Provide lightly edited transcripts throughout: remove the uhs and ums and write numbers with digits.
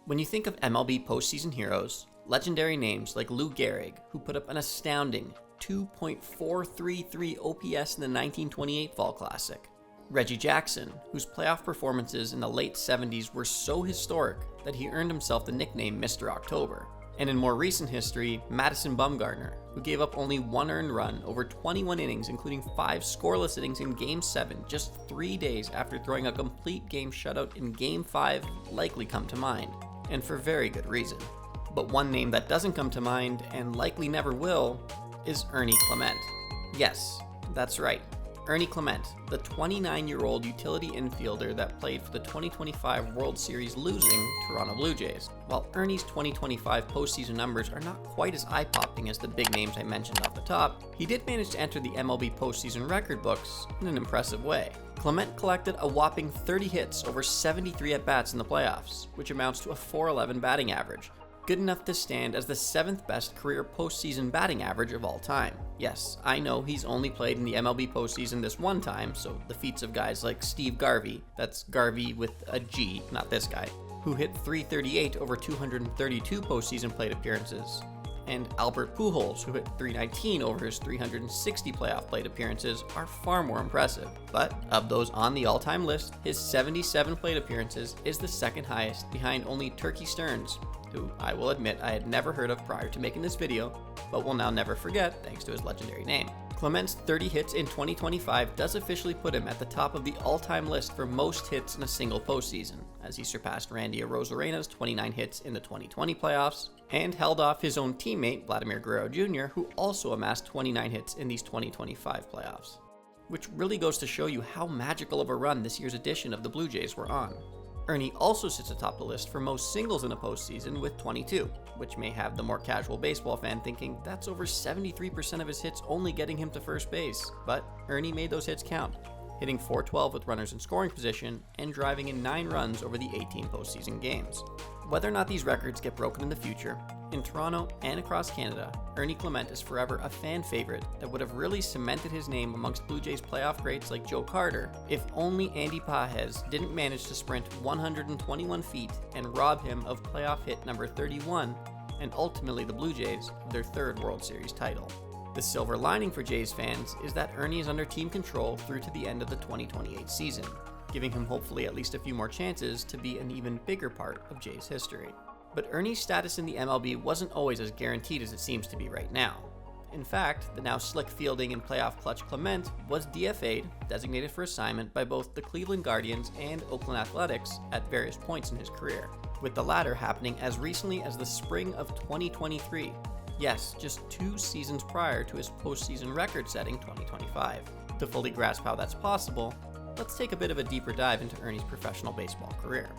When you think of MLB postseason heroes, legendary names like Lou Gehrig, who put up an astounding 2.433 OPS in the 1928 Fall Classic, Reggie Jackson, whose playoff performances in the late 70s were so historic that he earned himself the nickname Mr. October, and in more recent history, Madison Bumgarner, who gave up only one earned run over 21 innings, including 5 scoreless innings in Game 7 just 3 days after throwing a complete game shutout in Game 5, likely come to mind, and for very good reason. But one name that doesn't come to mind, and likely never will, is Ernie Clement. Yes, that's right. Ernie Clement, the 29-year-old utility infielder that played for the 2025 World Series losing Toronto Blue Jays. While Ernie's 2025 postseason numbers are not quite as eye-popping as the big names I mentioned off the top, he did manage to enter the MLB postseason record books in an impressive way. Clement collected a whopping 30 hits over 73 at-bats in the playoffs, which amounts to a .411 batting average, good enough to stand as the 7th best career postseason batting average of all time. Yes, I know he's only played in the MLB postseason this one time, so the feats of guys like Steve Garvey, that's Garvey with a G, not this guy, who hit .338 over 232 postseason plate appearances, and Albert Pujols, who hit .319 over his 360 playoff plate appearances, are far more impressive. But of those on the all-time list, his 77 plate appearances is the second highest, behind only Turkey Stearns, who I will admit I had never heard of prior to making this video, but will now never forget thanks to his legendary name. Clement's 30 hits in 2025 does officially put him at the top of the all-time list for most hits in a single postseason, as he surpassed Randy Arozarena's 29 hits in the 2020 playoffs, and held off his own teammate Vladimir Guerrero Jr., who also amassed 29 hits in these 2025 playoffs. Which really goes to show you how magical of a run this year's edition of the Blue Jays were on. Ernie also sits atop the list for most singles in a postseason with 22, which may have the more casual baseball fan thinking that's over 73% of his hits only getting him to first base. But Ernie made those hits count, hitting .412 with runners in scoring position and driving in 9 runs over the 18 postseason games. Whether or not these records get broken in the future, in Toronto and across Canada, Ernie Clement is forever a fan favorite that would have really cemented his name amongst Blue Jays playoff greats like Joe Carter, if only Andy Pages didn't manage to sprint 121 feet and rob him of playoff hit number 31, and ultimately the Blue Jays of their 3rd World Series title. The silver lining for Jays fans is that Ernie is under team control through to the end of the 2028 season, giving him hopefully at least a few more chances to be an even bigger part of Jays history. But Ernie's status in the MLB wasn't always as guaranteed as it seems to be right now. In fact, the now slick fielding and playoff clutch Clement was DFA'd, designated for assignment, by both the Cleveland Guardians and Oakland Athletics at various points in his career, with the latter happening as recently as the spring of 2023. Yes, just 2 seasons prior to his postseason record-setting 2025. To fully grasp how that's possible, let's take a bit of a deeper dive into Ernie's professional baseball career.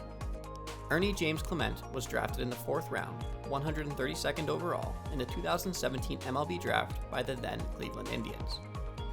Ernie James Clement was drafted in the 4th round, 132nd overall, in the 2017 MLB draft by the then Cleveland Indians.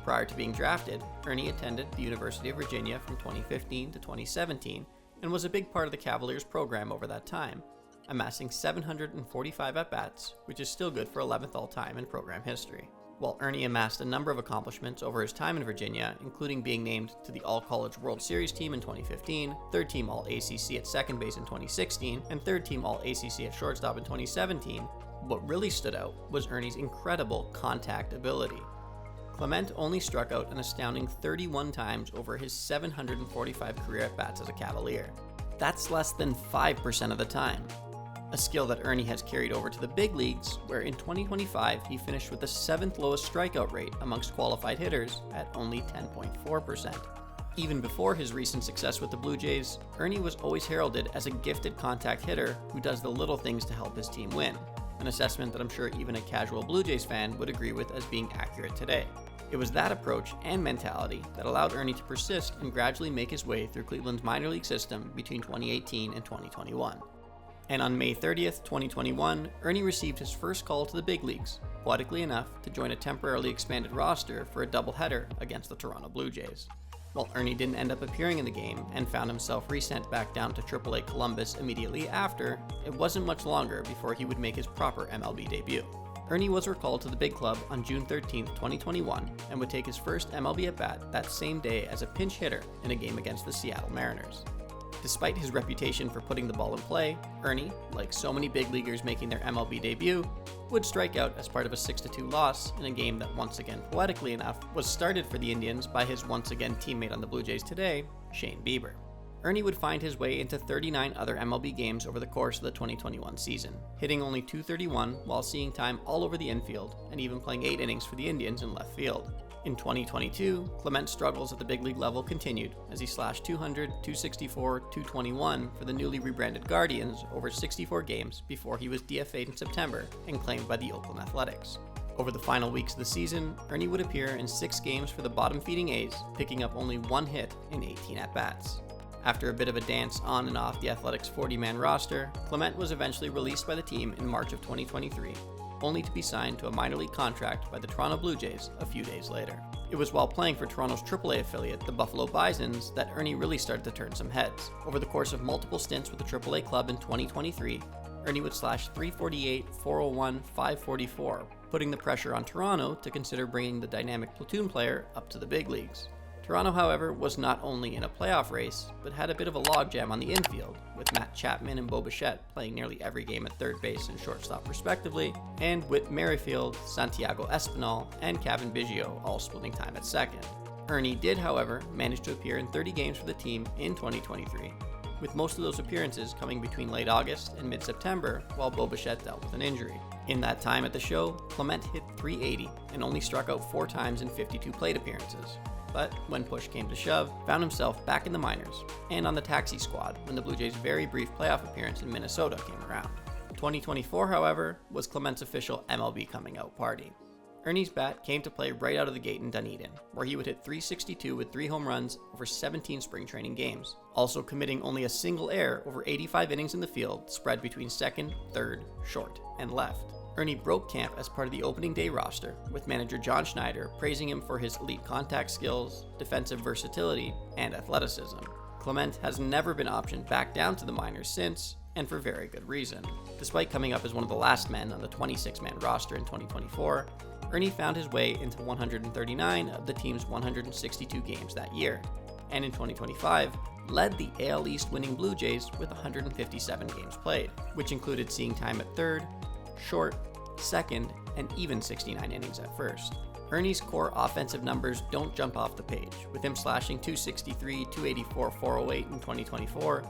Prior to being drafted, Ernie attended the University of Virginia from 2015 to 2017 and was a big part of the Cavaliers program over that time, amassing 745 at-bats, which is still good for 11th all-time in program history. While Ernie amassed a number of accomplishments over his time in Virginia, including being named to the All-College World Series team in 2015, 3rd-team All-ACC at second base in 2016, and 3rd-team All-ACC at shortstop in 2017, what really stood out was Ernie's incredible contact ability. Clement only struck out an astounding 31 times over his 745 career at-bats as a Cavalier. That's less than 5% of the time. A skill that Ernie has carried over to the big leagues, where in 2025 he finished with the 7th lowest strikeout rate amongst qualified hitters at only 10.4%. Even before his recent success with the Blue Jays, Ernie was always heralded as a gifted contact hitter who does the little things to help his team win, an assessment that I'm sure even a casual Blue Jays fan would agree with as being accurate today. It was that approach and mentality that allowed Ernie to persist and gradually make his way through Cleveland's minor league system between 2018 and 2021. And on May 30th, 2021, Ernie received his first call to the big leagues, poetically enough to join a temporarily expanded roster for a doubleheader against the Toronto Blue Jays. While Ernie didn't end up appearing in the game and found himself resent back down to AAA Columbus immediately after, it wasn't much longer before he would make his proper MLB debut. Ernie was recalled to the big club on June 13th, 2021, and would take his first MLB at-bat that same day as a pinch hitter in a game against the Seattle Mariners. Despite his reputation for putting the ball in play, Ernie, like so many big leaguers making their MLB debut, would strike out as part of a 6-2 loss in a game that once again, poetically enough, was started for the Indians by his once again teammate on the Blue Jays today, Shane Bieber. Ernie would find his way into 39 other MLB games over the course of the 2021 season, hitting only .231 while seeing time all over the infield and even playing 8 innings for the Indians in left field. In 2022, Clement's struggles at the big league level continued as he slashed .200, .264, .221 for the newly rebranded Guardians over 64 games before he was DFA'd in September and claimed by the Oakland Athletics. Over the final weeks of the season, Ernie would appear in 6 games for the bottom-feeding A's, picking up only 1 hit in 18 at-bats. After a bit of a dance on and off the Athletics' 40-man roster, Clement was eventually released by the team in March of 2023, only to be signed to a minor league contract by the Toronto Blue Jays a few days later. It was while playing for Toronto's AAA affiliate, the Buffalo Bisons, that Ernie really started to turn some heads. Over the course of multiple stints with the AAA club in 2023, Ernie would slash .348, .401, .544, putting the pressure on Toronto to consider bringing the dynamic platoon player up to the big leagues. Toronto, however, was not only in a playoff race, but had a bit of a logjam on the infield, with Matt Chapman and Bo Bichette playing nearly every game at third base and shortstop respectively, and Whit Merrifield, Santiago Espinal, and Kevin Biggio all splitting time at second. Ernie did, however, manage to appear in 30 games for the team in 2023, with most of those appearances coming between late August and mid-September while Bo Bichette dealt with an injury. In that time at the show, Clement hit .380 and only struck out 4 times in 52 plate appearances. But when push came to shove, found himself back in the minors and on the taxi squad when the Blue Jays' very brief playoff appearance in Minnesota came around. 2024, however, was Clement's official MLB coming out party. Ernie's bat came to play right out of the gate in Dunedin, where he would hit .362 with 3 home runs over 17 spring training games, also committing only a single error over 85 innings in the field spread between second, third, short, and left. Ernie broke camp as part of the opening day roster, with manager John Schneider praising him for his elite contact skills, defensive versatility, and athleticism. Clement has never been optioned back down to the minors since, and for very good reason. Despite coming up as one of the last men on the 26-man roster in 2024, Ernie found his way into 139 of the team's 162 games that year, and in 2025, led the AL East winning Blue Jays with 157 games played, which included seeing time at third, short, second, and even 69 innings at first. Ernie's core offensive numbers don't jump off the page, with him slashing .263, .284, .408 in 2024,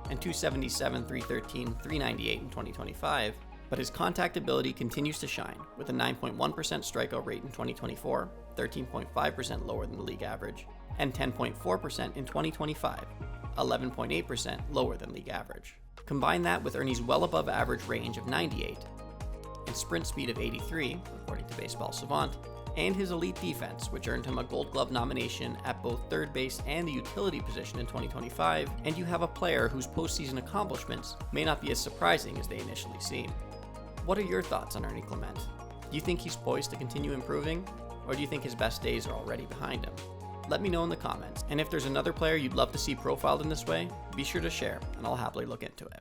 and .277, .313, .398 in 2025, but his contact ability continues to shine, with a 9.1% strikeout rate in 2024, 13.5% lower than the league average, and 10.4% in 2025, 11.8% lower than league average. Combine that with Ernie's well above average range of 98, and sprint speed of 83, according to Baseball Savant, and his elite defense, which earned him a Gold Glove nomination at both third base and the utility position in 2025, and you have a player whose postseason accomplishments may not be as surprising as they initially seem. What are your thoughts on Ernie Clement? Do you think he's poised to continue improving, or do you think his best days are already behind him? Let me know in the comments, and if there's another player you'd love to see profiled in this way, be sure to share, and I'll happily look into it.